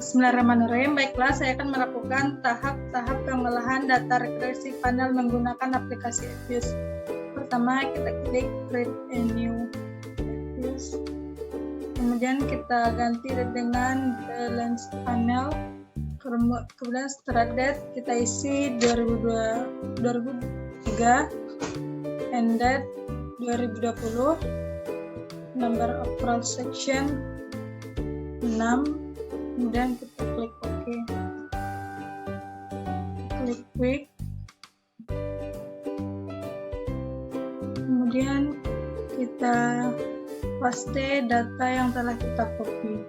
Bismillahirrahmanirrahim. Baiklah, saya akan melakukan tahap-tahap pengolahan data regresi panel menggunakan aplikasi Fuse. Pertama, kita klik Create a New Fuse. Kemudian kita ganti dengan Balance Panel. Kemudian Start Date kita isi 2003, End Date 2020, Number of Cross Section 6. Kemudian kita klik OK. Klik Quick. Kemudian kita paste data yang telah kita copy.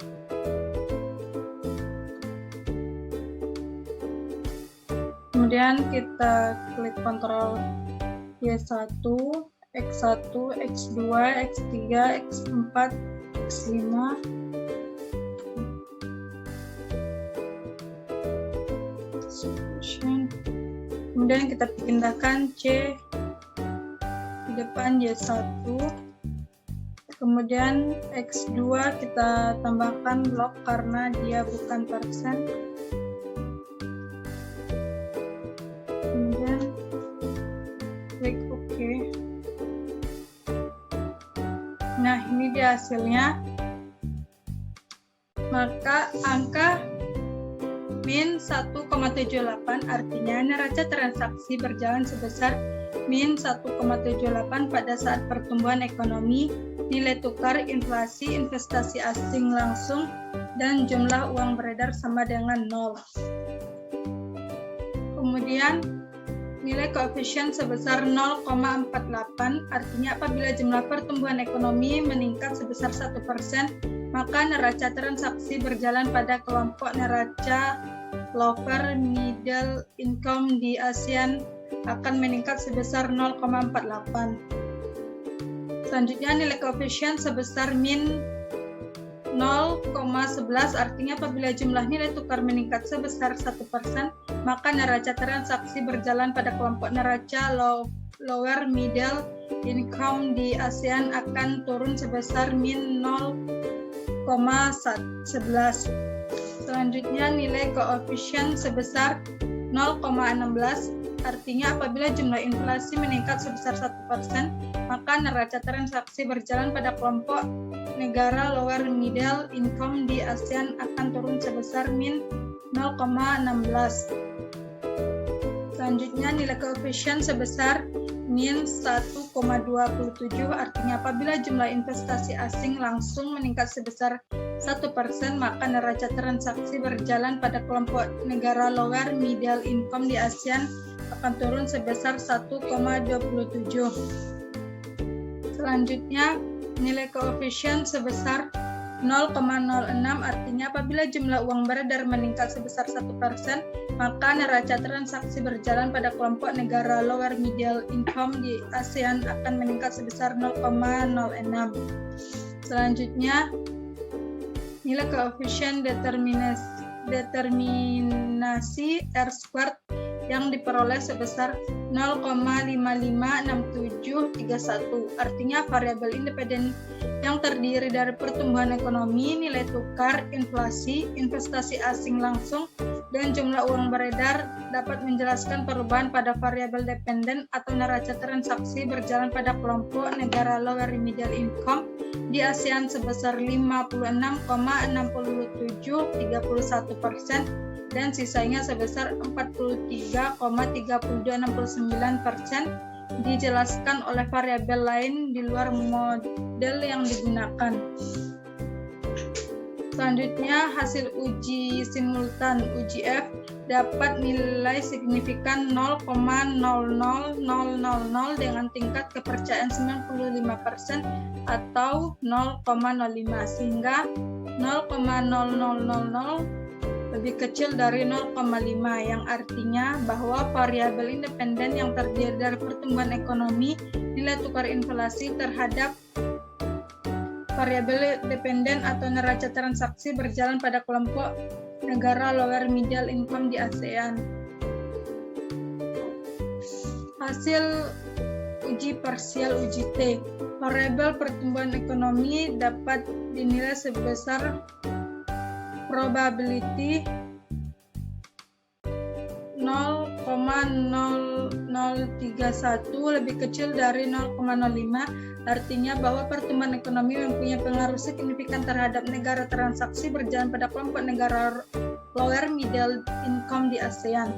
Kemudian kita klik Ctrl Y1, X1, X2, X3, X4, X5. Kemudian kita pindahkan C di depan Y1. Kemudian X2 kita tambahkan log karena dia bukan persen. Kemudian klik OK. Nah, ini dia hasilnya. Maka angka min 1,78 artinya neraca transaksi berjalan sebesar min 1,78 pada saat pertumbuhan ekonomi, nilai tukar, inflasi, investasi asing langsung, dan jumlah uang beredar sama dengan 0. Kemudian nilai koefisien sebesar 0,48 artinya apabila jumlah pertumbuhan ekonomi meningkat sebesar 1%, maka neraca transaksi berjalan pada kelompok neraca lower middle income di ASEAN akan meningkat sebesar 0,48. Selanjutnya nilai koefisien sebesar min 0,11 artinya apabila jumlah nilai tukar meningkat sebesar 1%, maka neraca transaksi berjalan pada kelompok neraca lower middle income di ASEAN akan turun sebesar min 0,11. Selanjutnya nilai koefisien sebesar 0,16 artinya apabila jumlah inflasi meningkat sebesar 1%, maka neraca transaksi berjalan pada kelompok negara lower middle income di ASEAN akan turun sebesar min 0,16. Selanjutnya nilai koefisien sebesar min 1,27 artinya apabila jumlah investasi asing langsung meningkat sebesar 1%, maka neraca transaksi berjalan pada kelompok negara lower middle income di ASEAN akan turun sebesar 1,27. Selanjutnya nilai koefisien sebesar 0,06 artinya apabila jumlah uang beredar meningkat sebesar 1%, maka neraca transaksi berjalan pada kelompok negara lower middle income di ASEAN akan meningkat sebesar 0,06. Selanjutnya nilai koefisien determinasi R-squared yang diperoleh sebesar 0,556731 artinya variabel independen yang terdiri dari pertumbuhan ekonomi, nilai tukar, inflasi, investasi asing langsung, dan jumlah uang beredar dapat menjelaskan perubahan pada variabel dependen atau neraca transaksi berjalan pada kelompok negara lower middle income di ASEAN sebesar 56,6731% dan sisanya sebesar 43,3269%, dijelaskan oleh variabel lain di luar model yang digunakan. Selanjutnya hasil uji simultan UGF dapat nilai signifikan 0,00000 dengan tingkat kepercayaan 95% atau 0,05 sehingga 0,0000 lebih kecil dari 0,5 yang artinya bahwa variabel independen yang terdiri dari pertumbuhan ekonomi, nilai tukar, inflasi terhadap variabel dependen atau neraca transaksi berjalan pada kelompok negara lower middle income di ASEAN. Hasil uji parsial UGT. Variabel pertumbuhan ekonomi dapat dinilai sebesar probability 0,0031 lebih kecil dari 0,05, artinya bahwa pertumbuhan ekonomi mempunyai pengaruh signifikan terhadap negara transaksi berjalan pada kelompok negara lower middle income di ASEAN.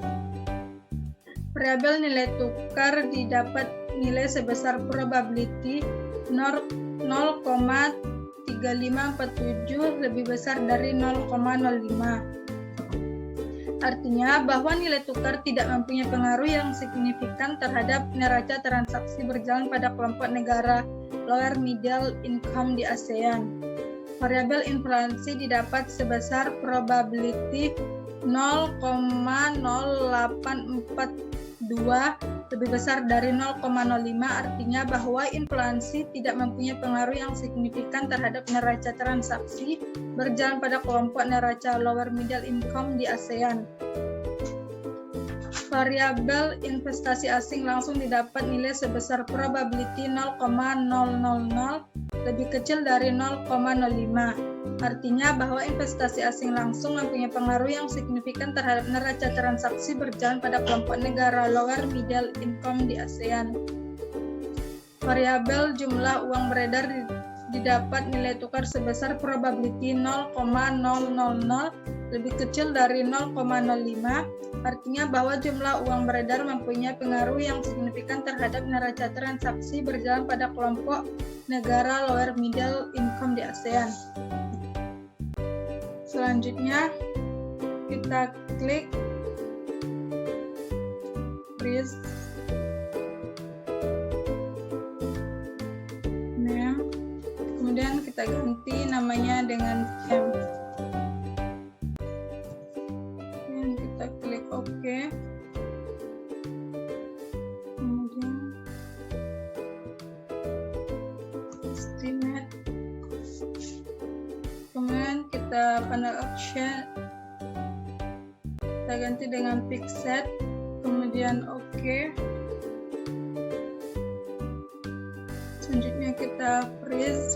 Variabel nilai tukar didapat nilai sebesar probability 0,3547 lebih besar dari 0,05. Artinya bahwa nilai tukar tidak mempunyai pengaruh yang signifikan terhadap neraca transaksi berjalan pada kelompok negara lower middle income di ASEAN. Variabel inflasi didapat sebesar probability 0,0842 lebih besar dari 0,05, artinya bahwa inflasi tidak mempunyai pengaruh yang signifikan terhadap neraca transaksi berjalan pada kelompok neraca lower middle income di ASEAN. Variabel investasi asing langsung didapat nilai sebesar probability 0,000 lebih kecil dari 0,05. Artinya bahwa investasi asing langsung mempunyai pengaruh yang signifikan terhadap neraca transaksi berjalan pada kelompok negara lower middle income di ASEAN. Variabel jumlah uang beredar didapat nilai tukar sebesar probability 0,000 lebih kecil dari 0,05, artinya bahwa jumlah uang beredar mempunyai pengaruh yang signifikan terhadap neraca transaksi berjalan pada kelompok negara lower middle income di ASEAN. Selanjutnya, kita klik freeze name, kemudian kita ganti namanya dengan M. Dan kita klik OK. Kemudian estimate. Kemudian kita panel option, kita ganti dengan fixed, kemudian OK. Selanjutnya kita freeze,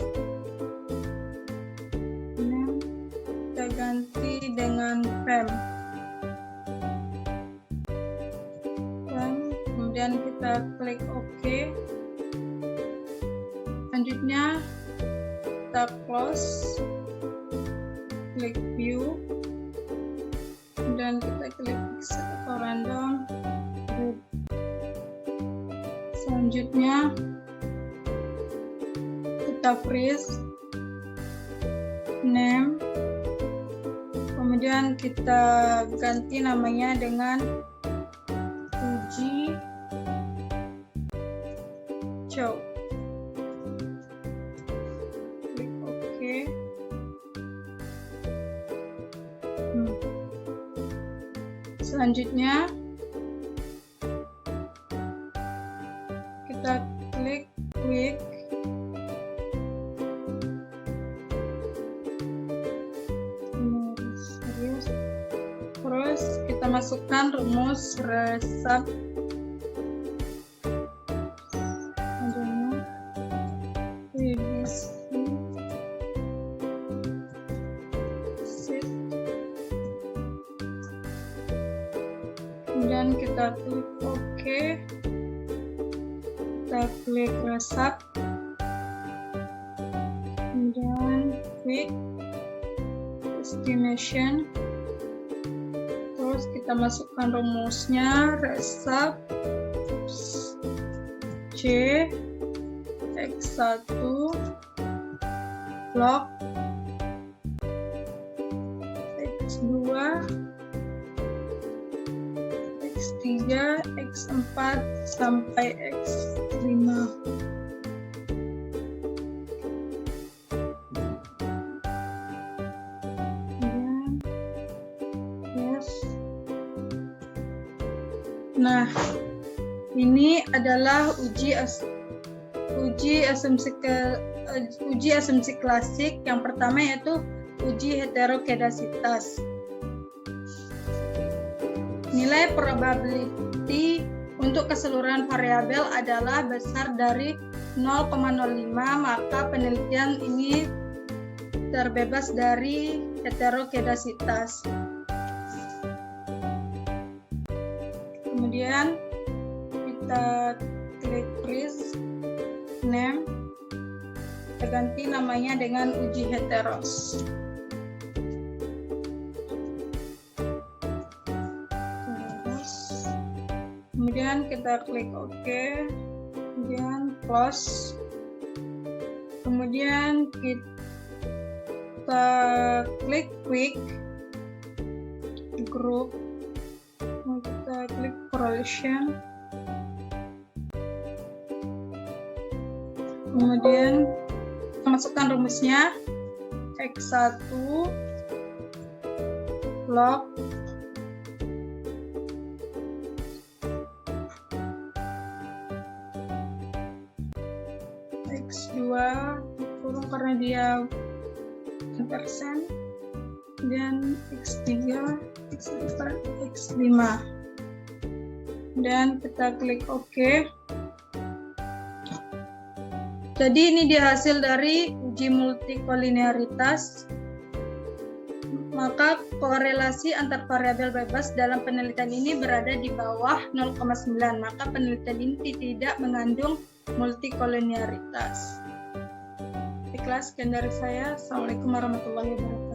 kita ganti dengan PEM, kemudian kita klik OK. Selanjutnya kita close, klik view, dan kita klik set atau random group. Selanjutnya kita freeze name, kemudian kita ganti namanya dengan uji show. Klik OK. Selanjutnya kita klik quick, terus kita masukkan rumus resep. Kemudian kita klik OK, kita klik resep, kemudian klik estimation, terus kita masukkan rumusnya resep C X1 log X2 X3, X4 sampai X5. Yes. Nah, ini adalah uji asumsi klasik. Yang pertama yaitu uji heterogenasitas. Nilai probability untuk keseluruhan variabel adalah besar dari 0,05, maka penelitian ini terbebas dari heterokedasitas. Kemudian kita klik freeze name, kita ganti namanya dengan uji heteros. Kemudian kita klik OK, kemudian close, kemudian kita klik quick group, kita klik correlation, kemudian kita masukkan rumusnya X1 log X2 kurung karena dia persen, dan X3, X4, X5, dan kita klik OK. Jadi ini dia hasil dari uji multikolinearitas. Maka korelasi antar variabel bebas dalam penelitian ini berada di bawah 0,9. Maka penelitian ini tidak mengandung multikolinearitas. Baiklah, sekian dari saya. Assalamualaikum warahmatullahi wabarakatuh.